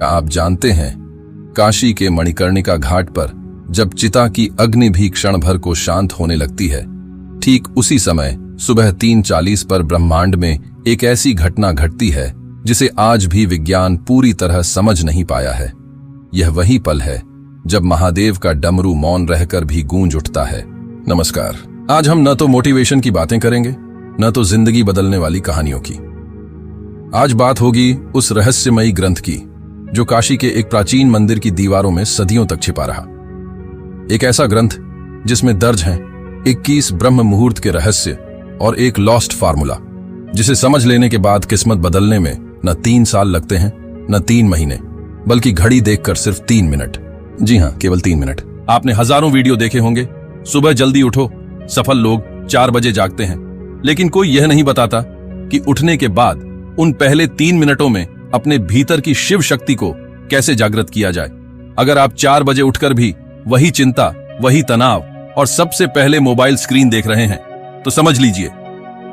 आप जानते हैं, काशी के मणिकर्णिका घाट पर जब चिता की अग्नि भी क्षण भर को शांत होने लगती है, ठीक उसी समय सुबह 3:40 पर ब्रह्मांड में एक ऐसी घटना घटती है जिसे आज भी विज्ञान पूरी तरह समझ नहीं पाया है। यह वही पल है जब महादेव का डमरू मौन रहकर भी गूंज उठता है। नमस्कार। आज हम न तो मोटिवेशन की बातें करेंगे, न तो जिंदगी बदलने वाली कहानियों की। आज बात होगी उस रहस्यमयी ग्रंथ की जो काशी के एक प्राचीन मंदिर की दीवारों में सदियों तक छिपा रहा। एक ऐसा ग्रंथ जिसमें दर्ज हैं 21 ब्रह्म मुहूर्त के रहस्य और एक लॉस्ट फार्मूला, जिसे समझ लेने के बाद किस्मत बदलने में न 3 साल लगते हैं, न 3 महीने, बल्कि घड़ी देखकर सिर्फ 3 मिनट। जी हां, केवल 3 मिनट। आपने हजारों वीडियो देखे होंगे, सुबह जल्दी उठो, सफल लोग 4 बजे जागते हैं, लेकिन कोई यह नहीं बताता कि उठने के बाद उन पहले 3 मिनटों में अपने भीतर की शिव शक्ति को कैसे जागृत किया जाए। अगर आप 4 बजे उठकर भी वही चिंता, वही तनाव और सबसे पहले मोबाइल स्क्रीन देख रहे हैं, तो समझ लीजिए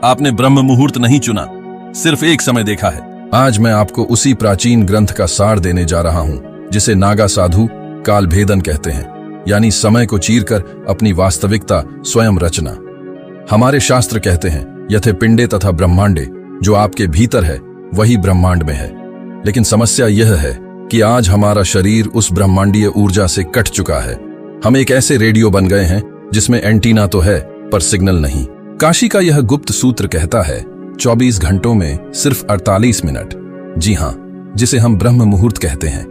आपने ब्रह्म मुहूर्त नहीं चुना, सिर्फ एक समय देखा है। आज मैं आपको उसी प्राचीन ग्रंथ का सार देने जा रहा हूं जिसे नागा साधु कालभेदन कहते हैं, यानी समय को चीरकर अपनी वास्तविकता स्वयं रचना। हमारे शास्त्र कहते हैं यथे पिंडे तथा ब्रह्मांडे, जो आपके भीतर है वही ब्रह्मांड में है। लेकिन समस्या यह है कि आज हमारा शरीर उस ब्रह्मांडीय ऊर्जा से कट चुका है। हम एक ऐसे रेडियो बन गए हैं जिसमें एंटीना तो है पर सिग्नल नहीं। काशी का यह गुप्त सूत्र कहता है 24 घंटों में सिर्फ 48 मिनट। जी हां, जिसे हम ब्रह्म मुहूर्त कहते हैं।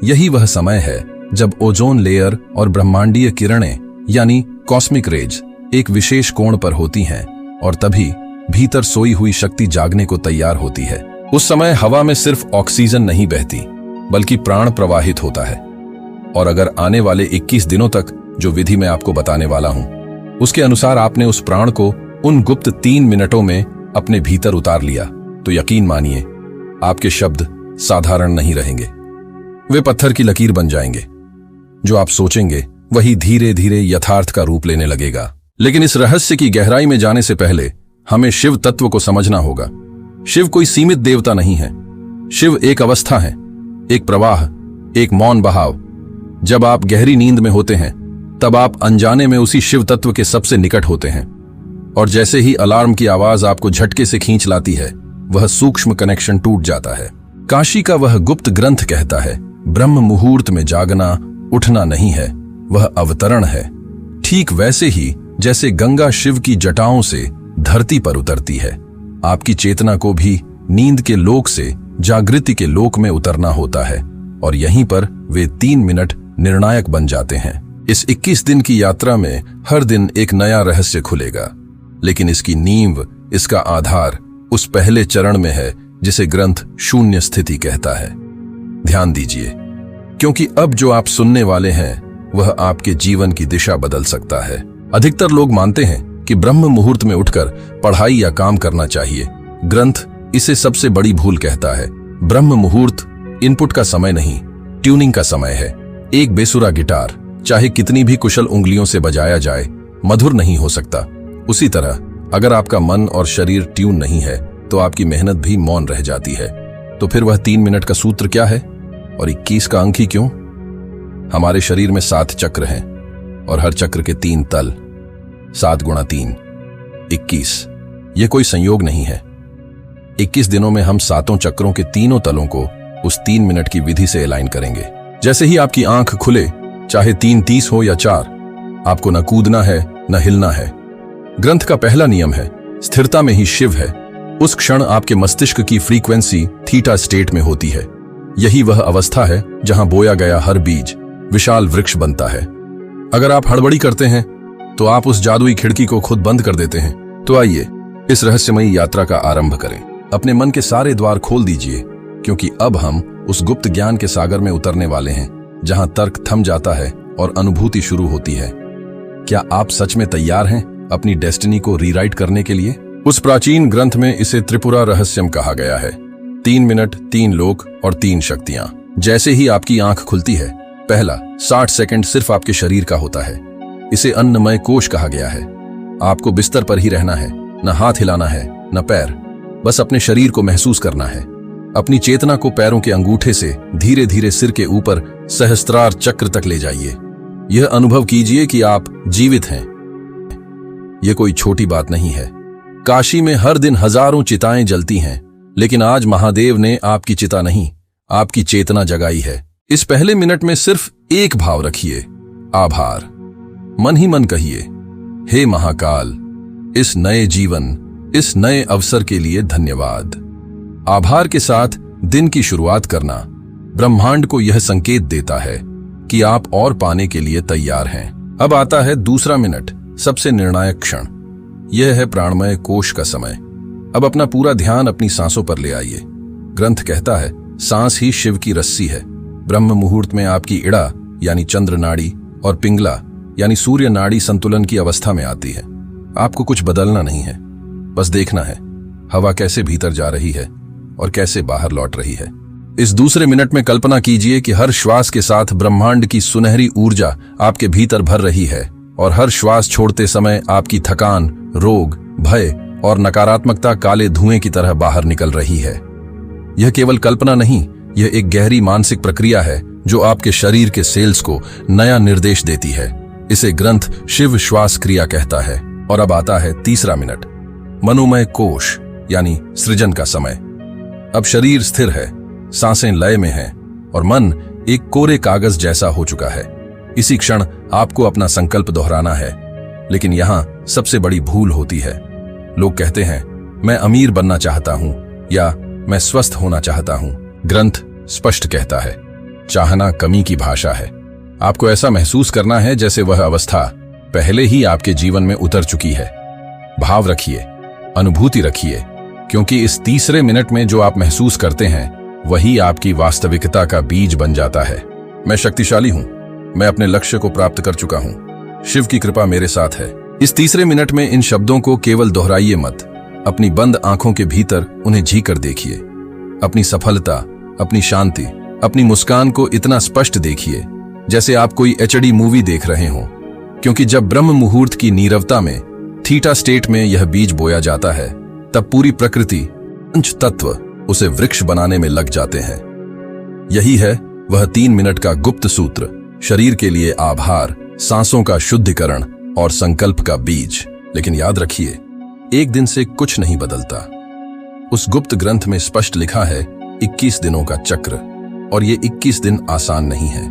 यही वह समय है जब ओजोन लेयर और ब्रह्मांडीय किरणें यानी कॉस्मिक रेज एक विशेष कोण पर होती हैं और तभी भीतर सोई हुई शक्ति जागने को तैयार होती है। उस समय हवा में सिर्फ ऑक्सीजन नहीं बहती, बल्कि प्राण प्रवाहित होता है। और अगर आने वाले 21 दिनों तक जो विधि मैं आपको बताने वाला हूं, उसके अनुसार आपने उस प्राण को उन गुप्त 3 मिनटों में अपने भीतर उतार लिया, तो यकीन मानिए आपके शब्द साधारण नहीं रहेंगे। वे पत्थर की लकीर बन जाएंगे। जो आप सोचेंगे वही धीरे धीरे यथार्थ का रूप लेने लगेगा। लेकिन इस रहस्य की गहराई में जाने से पहले हमें शिव तत्व को समझना होगा। शिव कोई सीमित देवता नहीं है। शिव एक अवस्था है, एक प्रवाह, एक मौन बहाव। जब आप गहरी नींद में होते हैं तब आप अनजाने में उसी शिव तत्व के सबसे निकट होते हैं, और जैसे ही अलार्म की आवाज आपको झटके से खींच लाती है, वह सूक्ष्म कनेक्शन टूट जाता है। काशी का वह गुप्त ग्रंथ कहता है ब्रह्म मुहूर्त में जागना उठना नहीं है, वह अवतरण है। ठीक वैसे ही जैसे गंगा शिव की जटाओं से धरती पर उतरती है, आपकी चेतना को भी नींद के लोक से जागृति के लोक में उतरना होता है, और यहीं पर वे 3 मिनट निर्णायक बन जाते हैं। इस 21 दिन की यात्रा में हर दिन एक नया रहस्य खुलेगा, लेकिन इसकी नींव, इसका आधार उस पहले चरण में है जिसे ग्रंथ शून्य स्थिति कहता है। ध्यान दीजिए, क्योंकि अब जो आप सुनने वाले हैं वह आपके जीवन की दिशा बदल सकता है। अधिकतर लोग मानते हैं कि ब्रह्म मुहूर्त में उठकर पढ़ाई या काम करना चाहिए। ग्रंथ इसे सबसे बड़ी भूल कहता है। ब्रह्म मुहूर्त इनपुट का समय नहीं, ट्यूनिंग का समय है। एक बेसुरा गिटार चाहे कितनी भी कुशल उंगलियों से बजाया जाए, मधुर नहीं हो सकता। उसी तरह अगर आपका मन और शरीर ट्यून नहीं है तो आपकी मेहनत भी मौन रह जाती है। तो फिर वह 3 मिनट का सूत्र क्या है, और 21 का अंक ही क्यों? हमारे शरीर में 7 चक्र हैं और हर चक्र के 3 तल। 7 गुणा 3 21। यह कोई संयोग नहीं है। 21 दिनों में हम 7 चक्रों के तीनों तलों को उस 3 मिनट की विधि से अलाइन करेंगे। जैसे ही आपकी आंख खुले, चाहे 3:30 हो या 4, आपको न कूदना है न हिलना है। ग्रंथ का पहला नियम है स्थिरता में ही शिव है। उस क्षण आपके मस्तिष्क की फ्रीक्वेंसी थीटा स्टेट में होती है। यही वह अवस्था है जहां बोया गया हर बीज विशाल वृक्ष बनता है। अगर आप हड़बड़ी करते हैं तो आप उस जादुई खिड़की को खुद बंद कर देते हैं। तो आइए इस रहस्यमयी यात्रा का आरंभ करें। अपने मन के सारे द्वार खोल दीजिए, क्योंकि अब हम उस गुप्त ज्ञान के सागर में उतरने वाले हैं जहां तर्क थम जाता है और अनुभूति शुरू होती है। क्या आप सच में तैयार हैं अपनी डेस्टिनी को रीराइट करने के लिए? उस प्राचीन ग्रंथ में इसे त्रिपुरा रहस्यम कहा गया है। 3 मिनट, 3 लोक और 3 शक्तियां। जैसे ही आपकी आंख खुलती है, पहला 60 सेकंड सिर्फ आपके शरीर का होता है। इसे अन्नमय कोश कहा गया है। आपको बिस्तर पर ही रहना है, न हाथ हिलाना है न पैर, बस अपने शरीर को महसूस करना है। अपनी चेतना को पैरों के अंगूठे से धीरे धीरे सिर के ऊपर सहस्त्रार चक्र तक ले जाइए। यह अनुभव कीजिए कि आप जीवित हैं। यह कोई छोटी बात नहीं है। काशी में हर दिन हजारों चिताएं जलती हैं, लेकिन आज महादेव ने आपकी चिता नहीं, आपकी चेतना जगाई है। इस पहले मिनट में सिर्फ एक भाव रखिए, आभार। मन ही मन कहिए, हे महाकाल, इस नए जीवन, इस नए अवसर के लिए धन्यवाद। आभार के साथ दिन की शुरुआत करना ब्रह्मांड को यह संकेत देता है कि आप और पाने के लिए तैयार हैं। अब आता है दूसरा मिनट, सबसे निर्णायक क्षण। यह है प्राणमय कोश का समय। अब अपना पूरा ध्यान अपनी सांसों पर ले आइए। ग्रंथ कहता है, सांस ही शिव की रस्सी है। ब्रह्म मुहूर्त में आपकी इड़ा यानी चंद्र नाड़ी और पिंगला यानी सूर्य नाड़ी संतुलन की अवस्था में आती है। आपको कुछ बदलना नहीं है, बस देखना है हवा कैसे भीतर जा रही है और कैसे बाहर लौट रही है। इस दूसरे मिनट में कल्पना कीजिए कि हर श्वास के साथ ब्रह्मांड की सुनहरी ऊर्जा आपके भीतर भर रही है और हर श्वास छोड़ते समय आपकी थकान, रोग, भय और नकारात्मकता काले धुएं की तरह बाहर निकल रही है। यह केवल कल्पना नहीं, यह एक गहरी मानसिक प्रक्रिया है जो आपके शरीर के सेल्स को नया निर्देश देती है। इसे ग्रंथ शिव श्वास क्रिया कहता है। और अब आता है तीसरा मिनट, मनोमय कोश यानी सृजन का समय। अब शरीर स्थिर है, सांसें लय में हैं और मन एक कोरे कागज जैसा हो चुका है। इसी क्षण आपको अपना संकल्प दोहराना है, लेकिन यहां सबसे बड़ी भूल होती है। लोग कहते हैं, मैं अमीर बनना चाहता हूं या मैं स्वस्थ होना चाहता हूं। ग्रंथ स्पष्ट कहता है, चाहना कमी की भाषा है। आपको ऐसा महसूस करना है जैसे वह अवस्था पहले ही आपके जीवन में उतर चुकी है। भाव रखिए, अनुभूति रखिए, क्योंकि इस तीसरे मिनट में जो आप महसूस करते हैं वही आपकी वास्तविकता का बीज बन जाता है। मैं शक्तिशाली हूं, मैं अपने लक्ष्य को प्राप्त कर चुका हूं, शिव की कृपा मेरे साथ है। इस तीसरे मिनट में इन शब्दों को केवल दोहराइए मत, अपनी बंद आंखों के भीतर उन्हें जी कर देखिए। अपनी सफलता, अपनी शांति, अपनी मुस्कान को इतना स्पष्ट देखिए जैसे आप कोई एचडी मूवी देख रहे हों, क्योंकि जब ब्रह्म मुहूर्त की नीरवता में, थीटा स्टेट में यह बीज बोया जाता है, तब पूरी प्रकृति, पंच तत्व उसे वृक्ष बनाने में लग जाते हैं। यही है वह 3 मिनट का गुप्त सूत्र, शरीर के लिए आभार, सांसों का शुद्धिकरण और संकल्प का बीज। लेकिन याद रखिए, एक दिन से कुछ नहीं बदलता। उस गुप्त ग्रंथ में स्पष्ट लिखा है 21 दिनों का चक्र, और ये 21 दिन आसान नहीं है।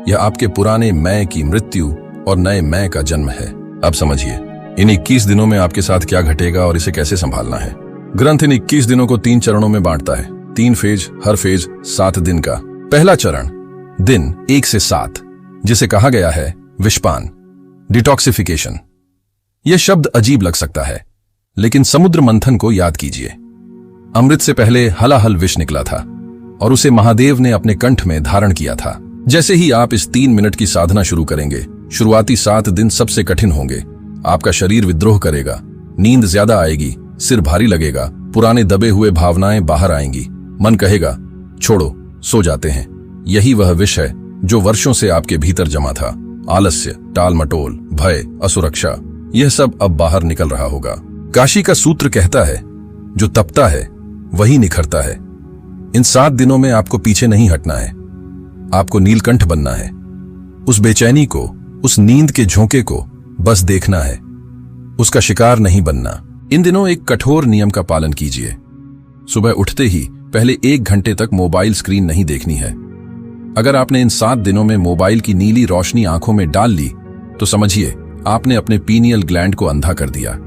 यह आपके पुराने मैं की मृत्यु और नए मैं का जन्म है। अब समझिए इन 21 दिनों में आपके साथ क्या घटेगा और इसे कैसे संभालना है। ग्रंथ इन 21 दिनों को 3 चरणों में बांटता है, 3 फेज, हर फेज 7 दिन का। पहला चरण दिन 1 से 7, जिसे कहा गया है विषपान, डिटॉक्सिफिकेशन। यह शब्द अजीब लग सकता है, लेकिन समुद्र मंथन को याद कीजिए। अमृत से पहले हलाहल विष निकला था और उसे महादेव ने अपने कंठ में धारण किया था। जैसे ही आप इस 3 मिनट की साधना शुरू करेंगे, शुरुआती 7 दिन सबसे कठिन होंगे। आपका शरीर विद्रोह करेगा, नींद ज्यादा आएगी, सिर भारी लगेगा, पुराने दबे हुए भावनाएं बाहर आएंगी। मन कहेगा, छोड़ो, सो जाते हैं। यही वह विष है जो वर्षों से आपके भीतर जमा था। आलस्य, टाल मटोल, भय, असुरक्षा, यह सब अब बाहर निकल रहा होगा। काशी का सूत्र कहता है, जो तपता है वही निखरता है। इन 7 दिनों में आपको पीछे नहीं हटना है, आपको नीलकंठ बनना है। उस बेचैनी को, उस नींद के झोंके को बस देखना है, उसका शिकार नहीं बनना। इन दिनों एक कठोर नियम का पालन कीजिए। सुबह उठते ही पहले 1 घंटे तक मोबाइल स्क्रीन नहीं देखनी है। अगर आपने इन 7 दिनों में मोबाइल की नीली रोशनी आंखों में डाल ली, तो समझिए आपने अपने पीनियल ग्लैंड को अंधा कर दिया।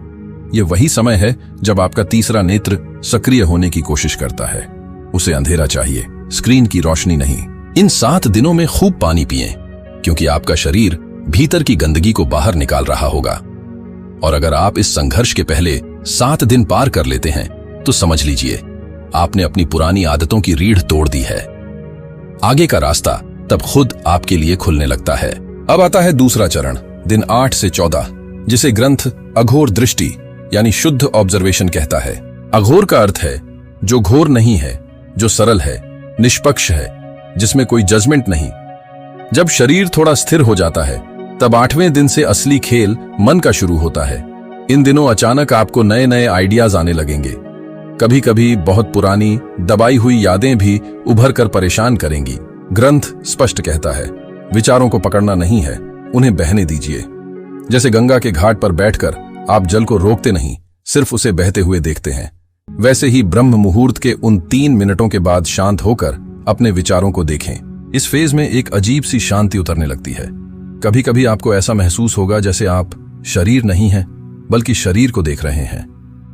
यह वही समय है जब आपका तीसरा नेत्र सक्रिय होने की कोशिश करता है। उसे अंधेरा चाहिए, स्क्रीन की रोशनी नहीं। इन 7 दिनों में खूब पानी पिएं, क्योंकि आपका शरीर भीतर की गंदगी को बाहर निकाल रहा होगा। और अगर आप इस संघर्ष के पहले 7 दिन पार कर लेते हैं, तो समझ लीजिए आपने अपनी पुरानी आदतों की रीढ़ तोड़ दी है। आगे का रास्ता तब खुद आपके लिए खुलने लगता है। अब आता है दूसरा चरण, दिन 8 से 14, जिसे ग्रंथ अघोर दृष्टि यानी शुद्ध ऑब्जर्वेशन कहता है। अघोर का अर्थ है जो घोर नहीं है, जो सरल है, निष्पक्ष है, जिसमें कोई जजमेंट नहीं। जब शरीर थोड़ा स्थिर हो जाता है, तब 8वें दिन से असली खेल मन का शुरू होता है। इन दिनों अचानक आपको नए नए आइडियाज आने लगेंगे। कभी कभी बहुत पुरानी दबाई हुई यादें भी उभर कर परेशान करेंगी। ग्रंथ स्पष्ट कहता है, विचारों को पकड़ना नहीं है, उन्हें बहने दीजिए। जैसे गंगा के घाट पर बैठकर आप जल को रोकते नहीं, सिर्फ उसे बहते हुए देखते हैं, वैसे ही ब्रह्म मुहूर्त के उन 3 मिनटों के बाद शांत होकर अपने विचारों को देखें। इस फेज में एक अजीब सी शांति उतरने लगती है। कभी कभी आपको ऐसा महसूस होगा जैसे आप शरीर नहीं हैं, बल्कि शरीर को देख रहे हैं।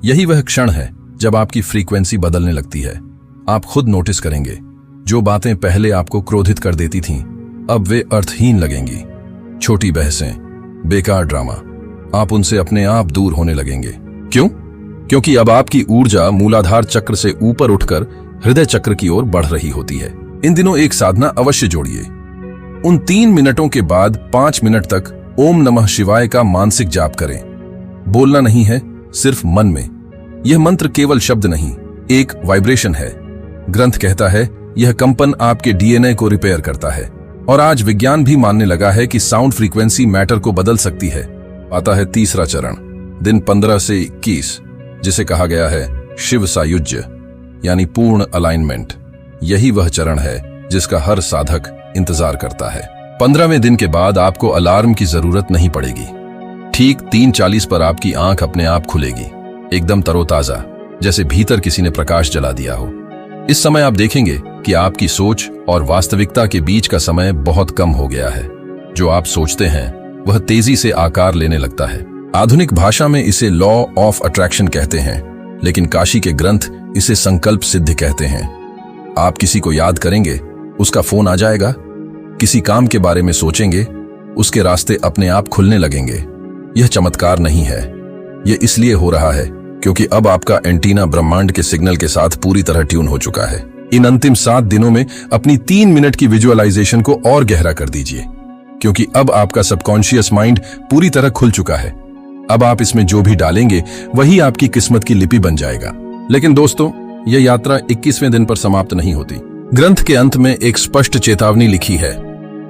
यही वह क्षण है जब आपकी फ्रीक्वेंसी बदलने लगती है। आप खुद नोटिस करेंगे, जो बातें पहले आपको क्रोधित कर देती थीं, अब वे अर्थहीन लगेंगी। छोटी बहसें, बेकार ड्रामा, आप उनसे अपने आप दूर होने लगेंगे। क्यों? क्योंकि अब आपकी ऊर्जा मूलाधार चक्र से ऊपर उठकर हृदय चक्र की ओर बढ़ रही होती है। इन दिनों एक साधना अवश्य जोड़िए। उन 3 मिनटों के बाद 5 मिनट तक ओम नमः शिवाय का मानसिक जाप करें। बोलना नहीं है, सिर्फ मन में। यह मंत्र केवल शब्द नहीं, एक वाइब्रेशन है। ग्रंथ कहता है, यह कंपन आपके डीएनए को रिपेयर करता है। और आज विज्ञान भी मानने लगा है कि साउंड फ्रीक्वेंसी मैटर को बदल सकती है। आता है तीसरा चरण, दिन 15 से 21, जिसे कहा गया है शिव सायुज्य, यानी पूर्ण अलाइनमेंट। यही वह चरण है जिसका हर साधक इंतजार करता है। 15वें दिन के बाद आपको अलार्म की जरूरत नहीं पड़ेगी। ठीक 3:40 पर आपकी आंख अपने आप खुलेगी, एकदम तरोताजा, जैसे भीतर किसी ने प्रकाश जला दिया हो। इस समय आप देखेंगे कि आपकी सोच और वास्तविकता के बीच का समय बहुत कम हो गया है। जो आप सोचते हैं वह तेजी से आकार लेने लगता है। आधुनिक भाषा में इसे लॉ ऑफ अट्रैक्शन कहते हैं, लेकिन काशी के ग्रंथ इसे संकल्प सिद्ध कहते हैं। आप किसी को याद करेंगे, उसका फोन आ जाएगा। किसी काम के बारे में सोचेंगे, उसके रास्ते अपने आप खुलने लगेंगे। यह चमत्कार नहीं है, यह इसलिए हो रहा है क्योंकि अब आपका एंटीना ब्रह्मांड के सिग्नल के साथ पूरी तरह ट्यून हो चुका है। इन अंतिम 7 दिनों में अपनी 3 मिनट की विजुअलाइजेशन को और गहरा कर दीजिए, क्योंकि अब आपका सबकॉन्शियस माइंड पूरी तरह खुल चुका है। अब आप इसमें जो भी डालेंगे वही आपकी किस्मत की लिपि बन जाएगा। लेकिन दोस्तों, यह यात्रा 21वें दिन पर समाप्त नहीं होती। ग्रंथ के अंत में एक स्पष्ट चेतावनी लिखी है,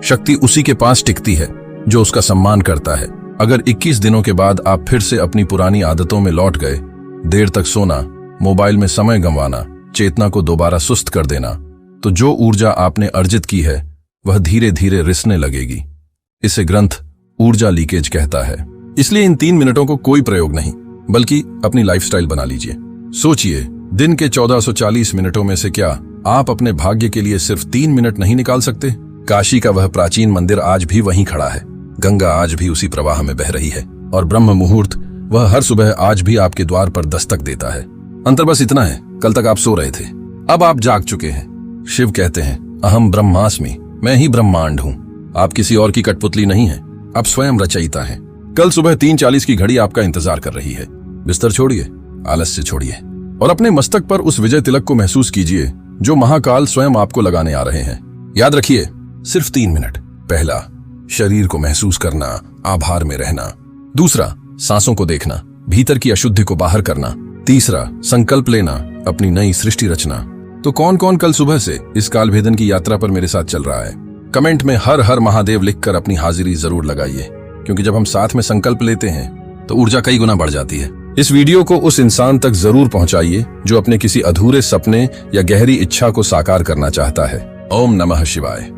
शक्ति उसी के पास टिकती है जो उसका सम्मान करता है। अगर 21 दिनों के बाद आप फिर से अपनी पुरानी आदतों में लौट गए, देर तक सोना, मोबाइल में समय गंवाना, चेतना को दोबारा सुस्त कर देना, तो जो ऊर्जा आपने अर्जित की है वह धीरे धीरे रिसने लगेगी। इसे ग्रंथ ऊर्जा लीकेज कहता है। इसलिए इन 3 मिनटों को कोई प्रयोग नहीं, बल्कि अपनी लाइफस्टाइल बना लीजिए। सोचिए, दिन के 1440 मिनटों में से क्या आप अपने भाग्य के लिए सिर्फ 3 मिनट नहीं निकाल सकते? काशी का वह प्राचीन मंदिर आज भी वहीं खड़ा है, गंगा आज भी उसी प्रवाह में बह रही है, और ब्रह्म मुहूर्त वह हर सुबह आज भी आपके द्वार पर दस्तक देता है। अंतर बस इतना है, कल तक आप सो रहे थे, अब आप जाग चुके हैं। शिव कहते हैं, अहम ब्रह्मास्मि, मैं ही ब्रह्मांड हूँ। आप किसी और की कठपुतली नहीं है, आप स्वयं रचयिता हैं। कल सुबह 3:40 की घड़ी आपका इंतजार कर रही है। बिस्तर छोड़िए, आलस्य छोड़िए, और अपने मस्तक पर उस विजय तिलक को महसूस कीजिए जो महाकाल स्वयं आपको लगाने आ रहे हैं। याद रखिए, सिर्फ 3 मिनट। पहला, शरीर को महसूस करना, आभार में रहना। दूसरा, सांसों को देखना, भीतर की अशुद्धि को बाहर करना। तीसरा, संकल्प लेना, अपनी नई सृष्टि रचना। तो कौन कौन कल सुबह से इस कालभेदन की यात्रा पर मेरे साथ चल रहा है? कमेंट में हर हर महादेव लिखकर अपनी हाजिरी जरूर लगाइए, क्योंकि जब हम साथ में संकल्प लेते हैं तो ऊर्जा कई गुना बढ़ जाती है। इस वीडियो को उस इंसान तक जरूर पहुंचाइए जो अपने किसी अधूरे सपने या गहरी इच्छा को साकार करना चाहता है। ओम नमः शिवाय।